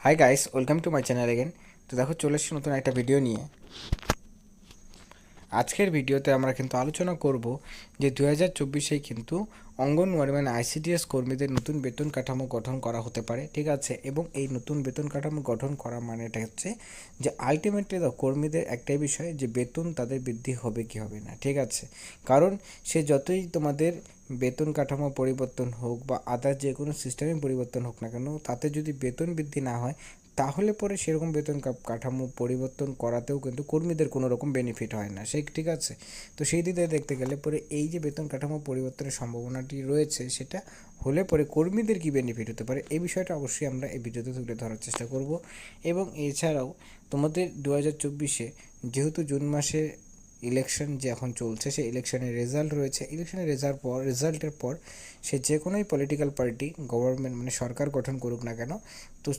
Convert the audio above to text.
Hi guys, welcome to my channel again. তো দেখো, চলে এসেছি নতুন একটা ভিডিও নিয়ে। আজকের ভিডিওতে আমরা কিন্তু আলোচনা করব যে 2024-এ কিন্তু অঙ্গনওয়াড়ি মানে আইসিডিএস কর্মীদের নতুন বেতন কাঠামো গঠন করা হতে পারে, ঠিক আছে। এবং এই নতুন বেতন কাঠামো গঠন করা মানে এটা হচ্ছে যে আলটিমেটলি কর্মীদের একটাই বিষয় যে বেতন তাদের বৃদ্ধি হবে কি হবে না, ঠিক আছে। কারণ সে যতই তোমাদের বেতন কাঠামো পরিবর্তন হোক বা আদার যে কোনো সিস্টেমে পরিবর্তন হোক না কেন, তাতে যদি বেতন বৃদ্ধি না হয় তাহলে পরে সেরকম বেতন কাঠামো পরিবর্তন করাতেও কিন্তু কর্মীদের কোনো রকম বেনিফিট হয় না, সেই ঠিক আছে। তো সেই দিক থেকে দেখতে গেলে পরে এই যে বেতন কাঠামো পরিবর্তনের সম্ভাবনাটি রয়েছে, সেটা হলে পরে কর্মীদের কী বেনিফিট হতে পারে এই বিষয়টা অবশ্যই আমরা এই ভিডিওতে তুলে ধরার চেষ্টা করব। এবং এছাড়াও তোমাদের 2024-এ যেহেতু জুন মাসে ইলেকশন যে এখন চলছে, সেই ইলেকশনের রেজাল্ট রয়েছে, ইলেকশনের রেজাল্টের পর সে যে কোনোই পলিটিক্যাল পার্টি গভর্নমেন্ট মানে সরকার গঠন করুক না কেন, তো